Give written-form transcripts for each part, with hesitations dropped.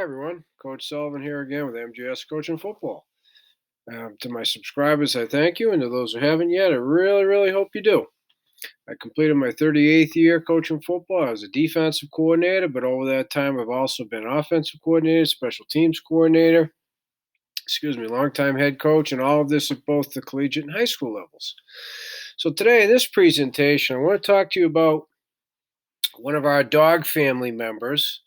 Hi everyone, Coach Sullivan here again with MGS Coaching Football. To my subscribers, I thank you, and to those who haven't yet, I really hope you do. I completed my 38th year coaching football. I was a defensive coordinator, but over that time, I've also been offensive coordinator, special teams coordinator, longtime head coach, and all of this at both the collegiate and high school levels. So today, in this presentation, I want to talk to you about one of our dog family members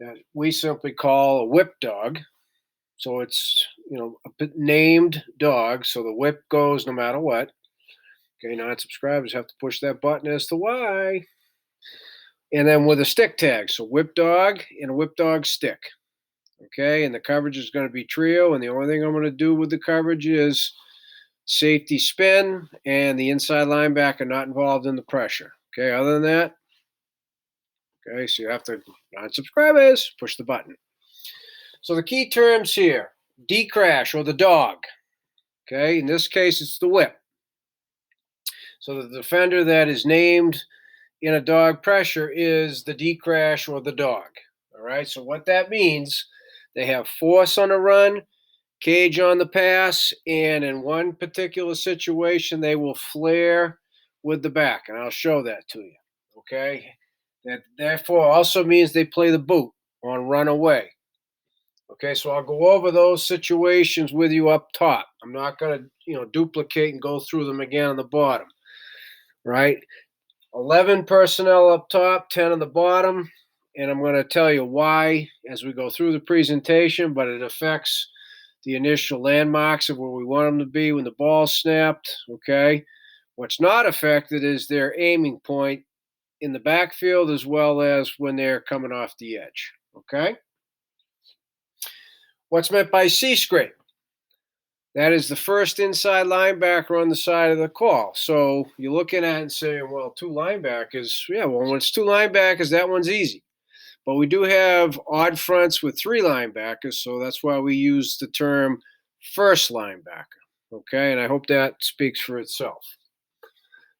that we simply call a whip dog. So it's, a named dog. So the whip goes no matter what. Okay, non-subscribers have to push that button as to why. And then with a stick tag. So whip dog and a whip dog stick. Okay, and the coverage is going to be trio. And the only thing I'm going to do with the coverage is safety spin and the inside linebacker not involved in the pressure. Okay, other than that, okay, so you have to, non-subscribers, push the button. So the key terms here, D-crash or the dog. Okay, in this case, it's the whip. So the defender that is named in a dog pressure is the D-crash or the dog. All right, so what that means, they have force on the run, cage on the pass, and in one particular situation, they will flare with the back, and I'll show that to you. Okay, that therefore also means they play the boot on run away. Okay, so I'll go over those situations with you up top. I'm not going to, duplicate and go through them again on the bottom, right? 11 personnel up top, 10 on the bottom, and I'm going to tell you why as we go through the presentation, but it affects the initial landmarks of where we want them to be when the ball's snapped, okay? What's not affected is their aiming point in the backfield as well as when they're coming off the edge, okay? What's meant by C-scrape? That is the first inside linebacker on the side of the call. So you're looking at it and saying, well, two linebackers. Yeah, well, when it's two linebackers, that one's easy. But we do have odd fronts with three linebackers, so that's why we use the term first linebacker. Okay, and I hope that speaks for itself.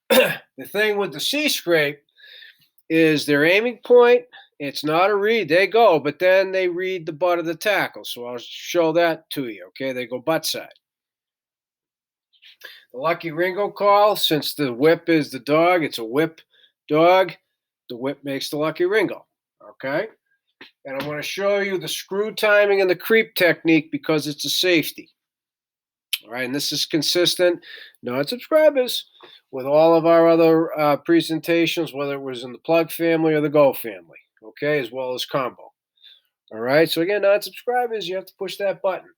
The thing with the C-scrape is their aiming point. It's not a read. They go, but then they read the butt of the tackle. So I'll show that to you. Okay, they go butt side. The Lucky Ringo call, since the whip is the dog, it's a whip dog. The whip makes the Lucky Ringo. Okay, and I'm going to show you the screw timing and the creep technique because it's a safety. All right, and this is consistent, non-subscribers, with all of our other presentations, whether it was in the plug family or the go family, okay, as well as combo. All right, so again, non-subscribers, you have to push that button.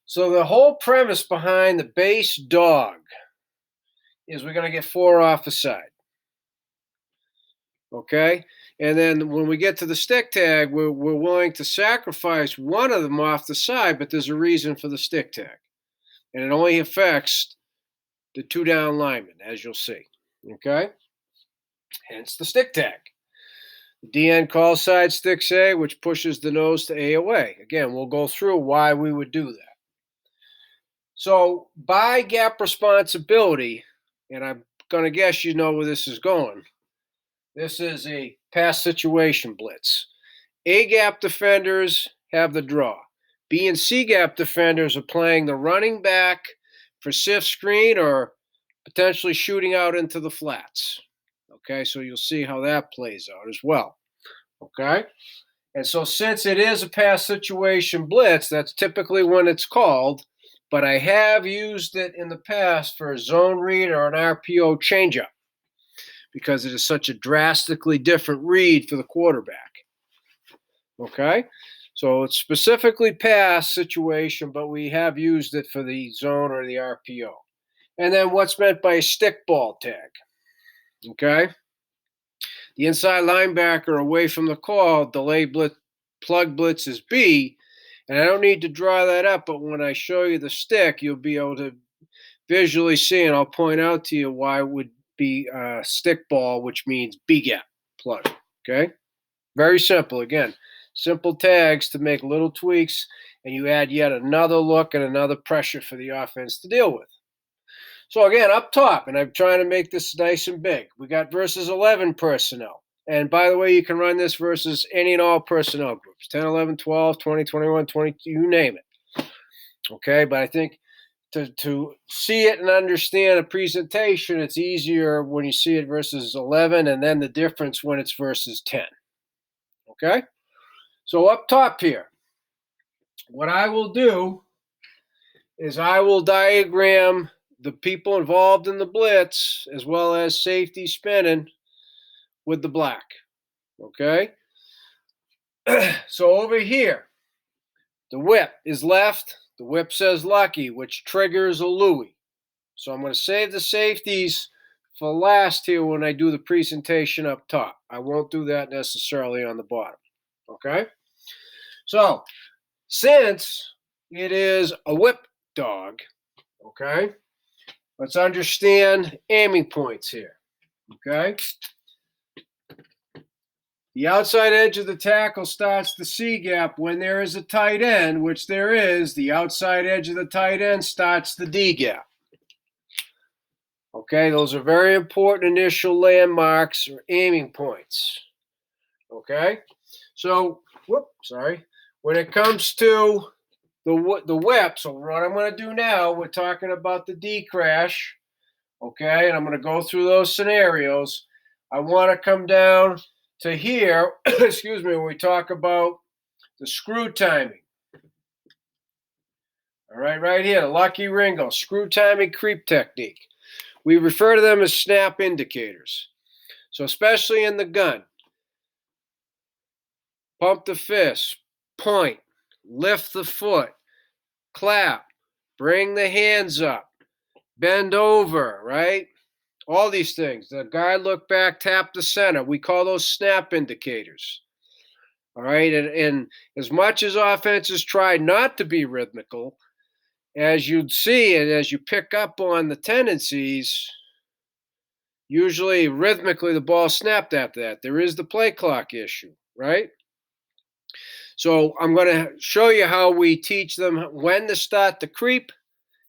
So the whole premise behind the base dog is we're going to get 4 off the side, okay? And then when we get to the stick tag, we're willing to sacrifice one of them off the side, but there's a reason for the stick tag. And it only affects the 2 down linemen, as you'll see. Okay? Hence the stick tag. The DN calls side sticks A, which pushes the nose to A away. Again, we'll go through why we would do that. So by gap responsibility, and I'm going to guess you know where this is going, this is a pass situation blitz. A gap defenders have the draw. B and C gap defenders are playing the running back for sift screen or potentially shooting out into the flats. Okay, so you'll see how that plays out as well. Okay, and so since it is a pass situation blitz, that's typically when it's called, but I have used it in the past for a zone read or an RPO changeup because it is such a drastically different read for the quarterback. Okay, so it's specifically pass situation, but we have used it for the zone or the RPO. And then what's meant by a stick ball tag. Okay, the inside linebacker away from the call, delay blitz, plug blitz is B, and I don't need to draw that up, but when I show you the stick, you'll be able to visually see, and I'll point out to you why it would be stick ball, which means B gap plug. Okay, very simple. Again, simple tags to make little tweaks, and you add yet another look and another pressure for the offense to deal with. So again, up top, and I'm trying to make this nice and big, we got versus 11 personnel. And by the way, you can run this versus any and all personnel groups, 10, 11, 12, 20, 21, 22, you name it. Okay, but I think to see it and understand a presentation, it's easier when you see it versus 11 and then the difference when it's versus 10. Okay, so up top here, what I will do is I will diagram the people involved in the blitz as well as safety spinning with the black. Okay, so over here, the whip is left. The whip says lucky, which triggers a Louis. So I'm going to save the safeties for last here when I do the presentation up top. I won't do that necessarily on the bottom. Okay? So, since it is a whip dog, okay, let's understand aiming points here. Okay? The outside edge of the tackle starts the C gap when there is a tight end, which there is. The outside edge of the tight end starts the D gap. Okay, those are very important initial landmarks or aiming points. Okay, so, when it comes to the whip, so what I'm going to do now, we're talking about the D crash. Okay, and I'm going to go through those scenarios. I want to come down to here, excuse me, when we talk about the screw timing. All right, right here, the Lucky Ringo, screw timing creep technique. We refer to them as snap indicators. So especially in the gun, pump the fist, point, lift the foot, clap, bring the hands up, bend over, right? All these things. The guard look back, tap the center. We call those snap indicators. All right, and as much as offenses try not to be rhythmical, as you'd see and as you pick up on the tendencies, usually rhythmically the ball snapped after that. There is the play clock issue, right? So I'm going to show you how we teach them when to start the creep,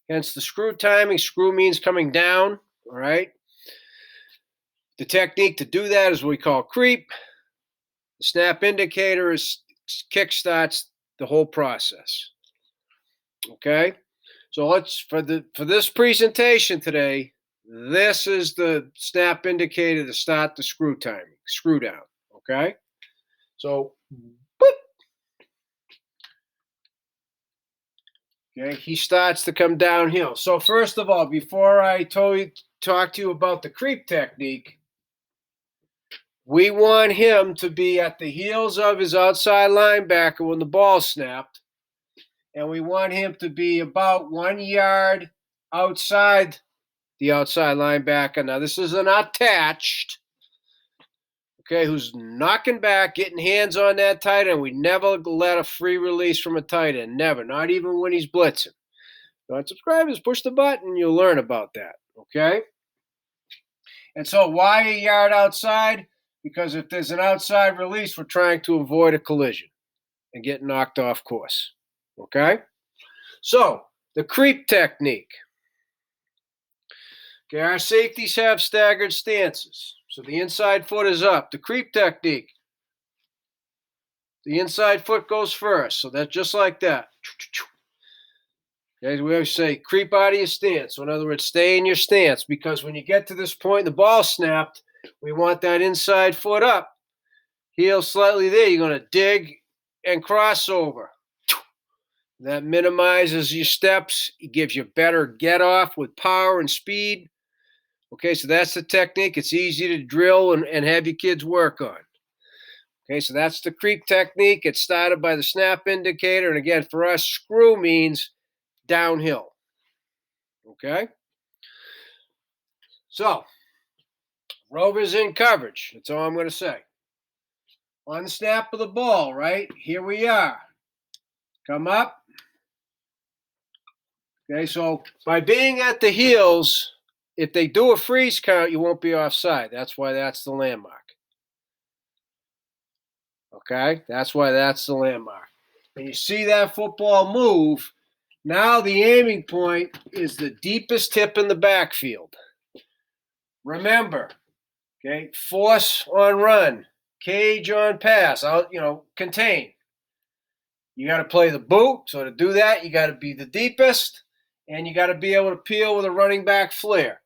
hence the screw timing. Screw means coming down, all right? The technique to do that is what we call creep. The snap indicator is kickstarts the whole process. Okay? So let's for this presentation today, this is the snap indicator to start the screw timing, screw down. Okay? So boop. Okay, he starts to come downhill. So first of all, before I talk to you about the creep technique, we want him to be at the heels of his outside linebacker when the ball snapped. And we want him to be about 1 yard outside the outside linebacker. Now, this is an attached, okay, who's knocking back, getting hands on that tight end. We never let a free release from a tight end. Never. Not even when he's blitzing. Not subscribers, push the button. You'll learn about that, okay? And so why a yard outside? Because if there's an outside release, we're trying to avoid a collision and get knocked off course. Okay? So, the creep technique. Okay, our safeties have staggered stances. So the inside foot is up. The creep technique. The inside foot goes first. So that's just like that. Okay, we always say creep out of your stance. So in other words, stay in your stance, because when you get to this point, the ball snapped, we want that inside foot up. Heel slightly there. You're going to dig and cross over. That minimizes your steps. It gives you better get off with power and speed. Okay, so that's the technique. It's easy to drill and have your kids work on. Okay, so that's the creep technique. It's started by the snap indicator. And again, for us, screw means downhill. Okay? So, Rover's in coverage. That's all I'm going to say. On the snap of the ball, right? Here we are. Come up. Okay, so by being at the heels, if they do a freeze count, you won't be offside. That's why that's the landmark. Okay, that's why that's the landmark. And you see that football move. Now the aiming point is the deepest tip in the backfield. Remember, Okay, force on run, cage on pass, contain. You got to play the boot. So to do that, you got to be the deepest, and you got to be able to peel with a running back flare.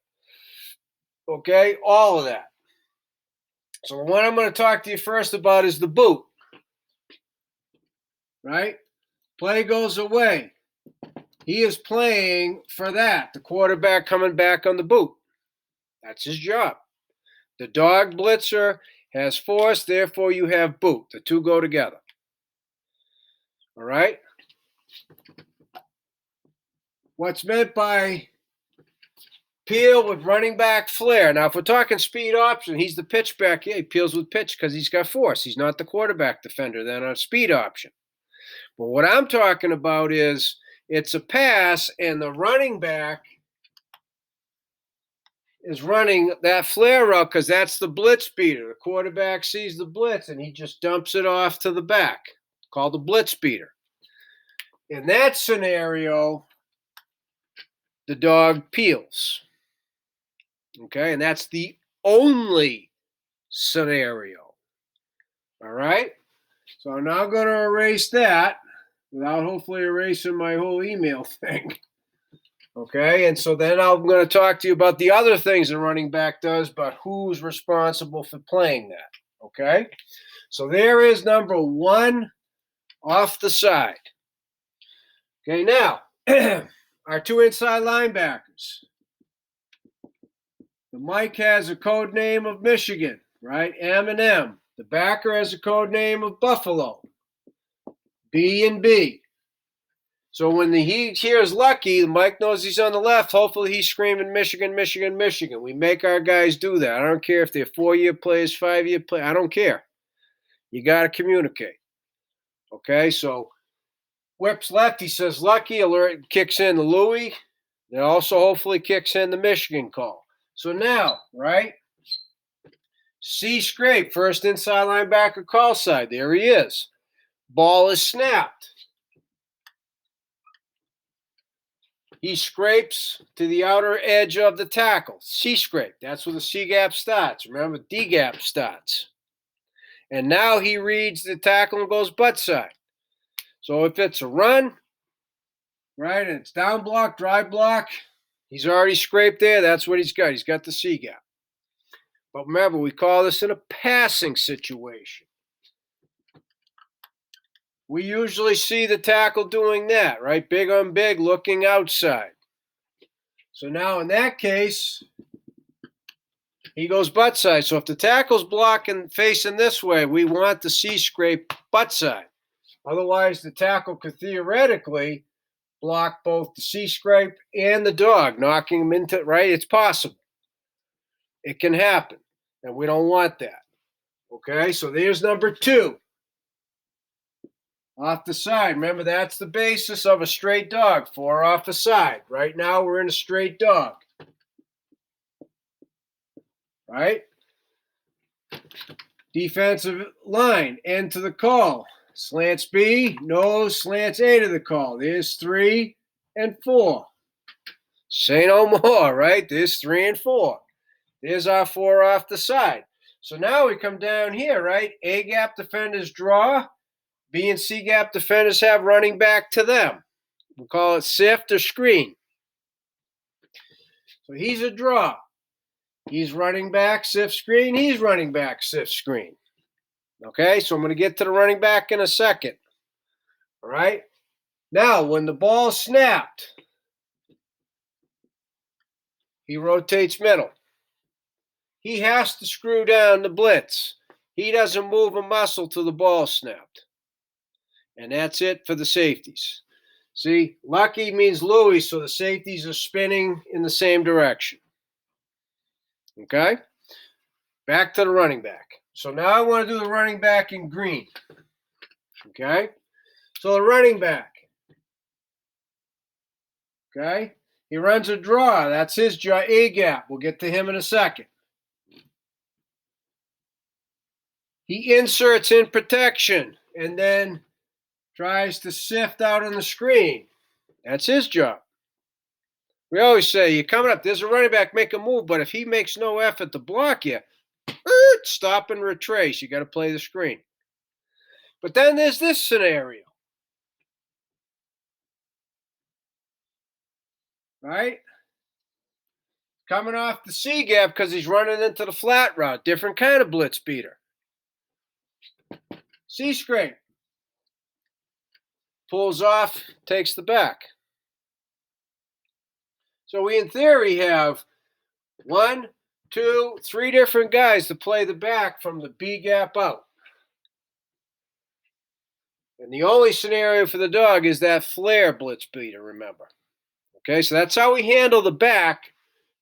Okay, all of that. So what I'm going to talk to you first about is the boot. Right? Play goes away. He is playing for that. The quarterback coming back on the boot. That's his job. The dog blitzer has force, therefore you have boot. The two go together. All right? What's meant by peel with running back flare. Now, if we're talking speed option, he's the pitch back. Yeah, he peels with pitch because he's got force. He's not the quarterback defender then on speed option. But what I'm talking about is it's a pass, and the running back is running that flare route because that's the blitz beater. The quarterback sees the blitz, and he just dumps it off to the back, called the blitz beater. In that scenario, the dog peels. Okay, and that's the only scenario. All right, so I'm now going to erase that without hopefully erasing my whole email thing. Okay, and so then I'm going to talk to you about the other things a running back does, but who's responsible for playing that. Okay, so there is number one off the side. Okay, now our two inside linebackers. The Mike has a code name of Michigan, right? M&M. The backer has a code name of Buffalo, B&B. So when he hears Lucky, Mike knows he's on the left. Hopefully he's screaming Michigan, Michigan, Michigan. We make our guys do that. I don't care if they're 4-year players, 5-year players. I don't care. You got to communicate. Okay, so whips left. He says Lucky. Alert kicks in the Louis. It also hopefully kicks in the Michigan call. So now, right, C scrape, first inside linebacker call side. There he is. Ball is snapped. He scrapes to the outer edge of the tackle. C scrape. That's where the C gap starts. Remember, D gap starts. And now he reads the tackle and goes butt side. So if it's a run, right, and it's down block, drive block, he's already scraped there. That's what he's got. He's got the C gap. But remember, we call this in a passing situation. We usually see the tackle doing that, right? Big on big, looking outside. So now in that case, he goes butt side. So if the tackle's blocking, facing this way, we want the C scrape butt side. Otherwise, the tackle could theoretically block both the C scrape and the dog, knocking him into, right? It's possible. It can happen, and we don't want that. Okay, so there's number two. Off the side. Remember, that's the basis of a straight dog. 4 off the side. Right now, we're in a straight dog. Right? Defensive line, end to the call. Slants B, nose, slants A to the call. There's 3 and 4. Say no more, right? There's 3 and 4. There's our 4 off the side. So now we come down here, right? A gap defenders draw. B and C gap defenders have running back to them. We'll call it sift or screen. So he's a draw. He's running back, sift screen. He's running back, sift screen. Okay, so I'm going to get to the running back in a second. All right? Now, when the ball snapped, he rotates middle. He has to screw down the blitz. He doesn't move a muscle till the ball snapped. And that's it for the safeties. See, Lucky means Louis, so the safeties are spinning in the same direction. Okay? Back to the running back. So now I want to do the running back in green. Okay? So the running back. Okay? He runs a draw. That's his draw. A gap. We'll get to him in a second. He inserts in protection and then tries to sift out on the screen. That's his job. We always say, you're coming up, there's a running back, make a move, but if he makes no effort to block you, Stop and retrace. You got to play the screen. But then there's this scenario. Right? Coming off the C gap because he's running into the flat route. Different kind of blitz beater. C screen. Pulls off, takes the back. So we, in theory, have 1, 2, 3 different guys to play the back from the B gap out. And the only scenario for the dog is that flare blitz beater, remember. Okay, so that's how we handle the back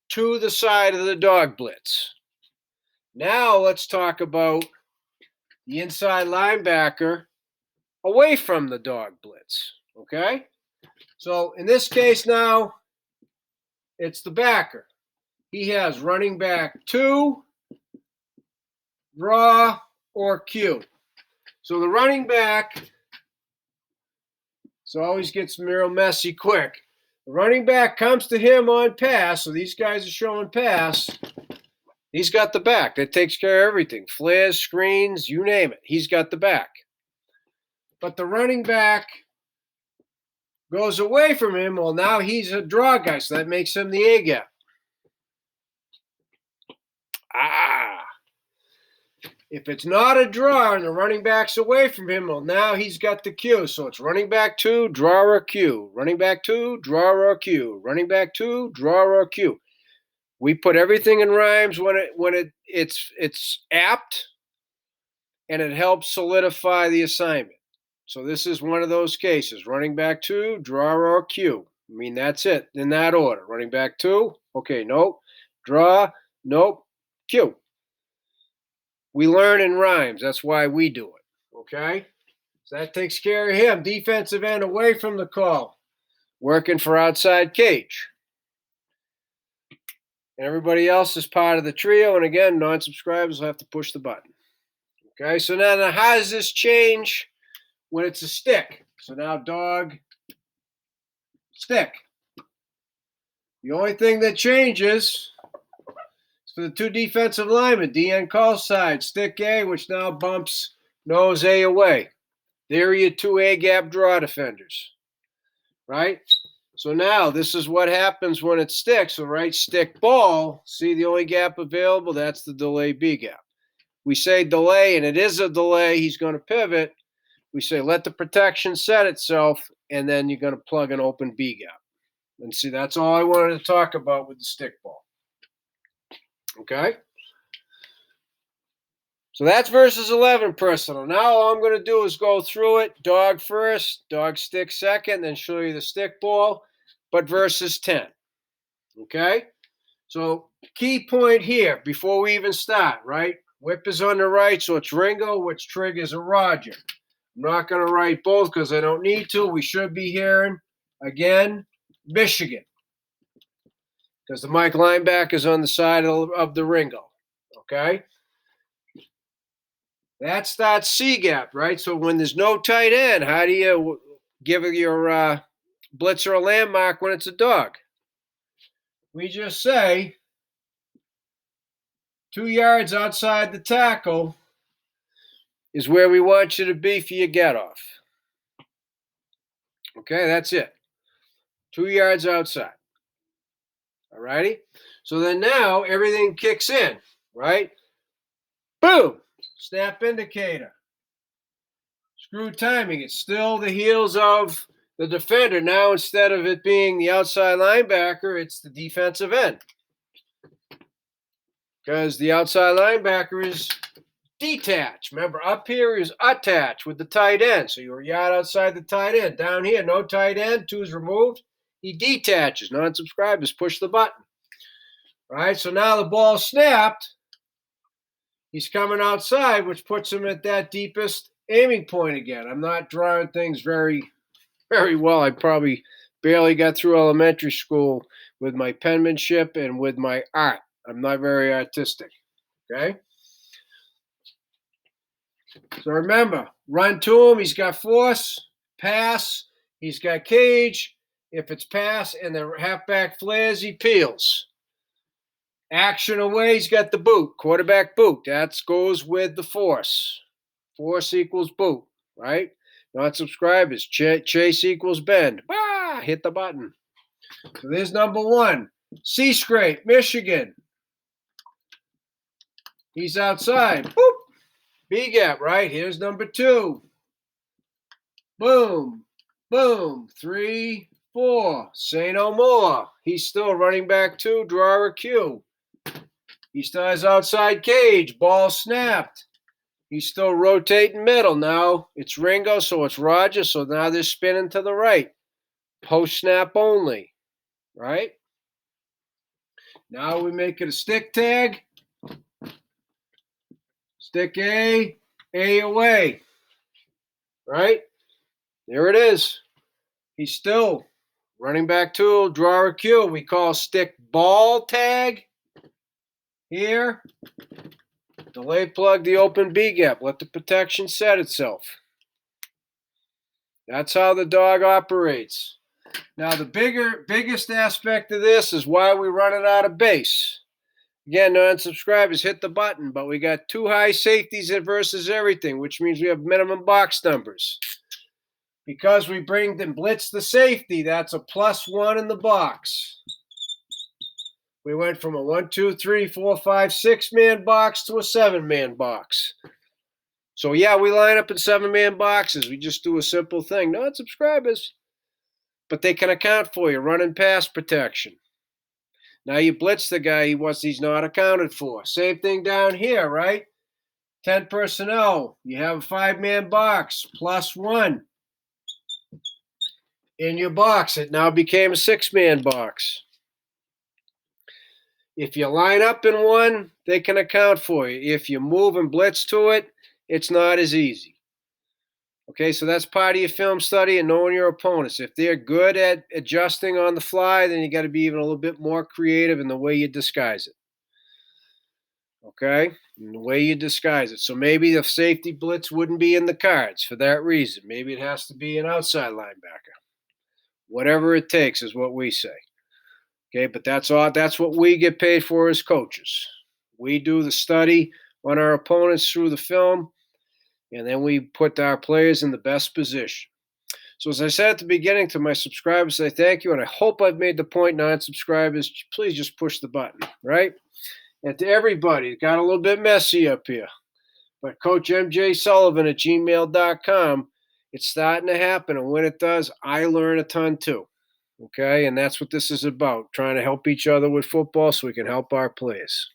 to the side of the dog blitz. Now let's talk about the inside linebacker away from the dog blitz. Okay? So in this case now, it's the backer. He has running back 2, draw, or Q. So the running back, so always gets real messy quick. The running back comes to him on pass, so these guys are showing pass. He's got the back. That takes care of everything. Flares, screens, you name it. He's got the back. But the running back goes away from him. Well, now he's a draw guy, so that makes him the A gap. If it's not a draw and the running back's away from him, well, now he's got the Q. So it's running back 2, draw or Q. Running back 2, draw or Q. Running back 2, draw or Q. We put everything in rhymes when it's apt, and it helps solidify the assignment. So this is one of those cases. Running back 2, draw or Q. I mean, that's it in that order. Running back 2, okay, nope. Draw, nope. Q. We learn in rhymes. That's why we do it, okay? So that takes care of him. Defensive end away from the call. Working for outside cage. And everybody else is part of the trio. And again, non-subscribers will have to push the button. Okay, so now how does this change when it's a stick? So now dog, stick. The only thing that changes is for the 2 defensive linemen, DN call side, stick A, which now bumps nose A away. There are your 2 A gap draw defenders, right? So now this is what happens when it sticks. So right stick ball, see the only gap available, that's the delay B gap. We say delay, and it is a delay. He's going to pivot. We say let the protection set itself, and then you're going to plug an open B gap. And see, that's all I wanted to talk about with the stick ball. Okay? So that's versus 11 personnel. Now all I'm going to do is go through it. Dog first, dog stick second, then show you the stick ball, but versus 10. Okay? So key point here before we even start, right? Whip is on the right, so it's Ringo, which triggers a Roger. I'm not going to write both because I don't need to. We should be hearing, again, Michigan. Because the Mike linebacker is on the side of the Ringo. Okay? That's that C gap, right? So when there's no tight end, how do you give your blitzer a landmark when it's a dog? We just say 2 yards outside the tackle is where we want you to be for your get off. Okay, that's it. 2 yards outside. All righty? So then now everything kicks in, right? Boom! Snap indicator. Screw timing. It's still the heels of the defender. Now instead of it being the outside linebacker, it's the defensive end. Because the outside linebacker is detached. Remember, up here is attached with the tight end. So you're a yard outside the tight end. Down here, no tight end. 2 is removed. He detaches. Non-subscribers, push the button. All right, so now the ball snapped. He's coming outside, which puts him at that deepest aiming point again. I'm not drawing things very, very well. I probably barely got through elementary school with my penmanship and with my art. I'm not very artistic, okay? So remember, run to him. He's got force, pass. He's got cage. If it's pass and the halfback flares, he peels. Action away, he's got the boot, quarterback boot. That goes with the force. Force equals boot, right? Not subscribe is chase equals bend. Ah, hit the button. So there's number one. C scrape, Michigan. He's outside. Boop. B gap, right? Here's number two. Boom, boom. 3, 4. Say no more. He's still running back two, draw a Q. He still has outside cage, ball snapped. He's still rotating middle. Now it's Ringo, so it's Roger. So now they're spinning to the right. Post snap only, right? Now we make it a stick tag. Stick A away, right? There it is. He's still running back two, draw a Q. We call stick ball tag here. Delay plug the open B gap. Let the protection set itself. That's how the dog operates. Now, the biggest aspect of this is why we run it out of base. Again, non-subscribers, hit the button, but we got two high safeties versus everything, which means we have minimum box numbers. Because we bring the Blitz the safety, that's a +1 in the box. We went from a 1, 2, 3, 4, 5, 6-man box to a 7-man box. So, yeah, we line up in 7-man boxes. We just do a simple thing. Non-subscribers. But they can account for you, run and pass protection. Now you blitz the guy, he's not accounted for. Same thing down here, right? 10 personnel. You have a 5-man box, +1 in your box. It now became a 6-man box. If you line up in one, they can account for you. If you move and blitz to it, it's not as easy. Okay, so that's part of your film study and knowing your opponents. If they're good at adjusting on the fly, then you got to be even a little bit more creative in the way you disguise it. Okay, in the way you disguise it. So maybe the safety blitz wouldn't be in the cards for that reason. Maybe it has to be an outside linebacker. Whatever it takes is what we say. Okay, but that's what we get paid for as coaches. We do the study on our opponents through the film, and then we put our players in the best position. So as I said at the beginning to my subscribers, I thank you, and I hope I've made the point, non-subscribers, please just push the button, right? And to everybody, it got a little bit messy up here, but Coach MJ Sullivan at gmail.com, it's starting to happen, and when it does, I learn a ton too. Okay, and that's what this is about, trying to help each other with football so we can help our players.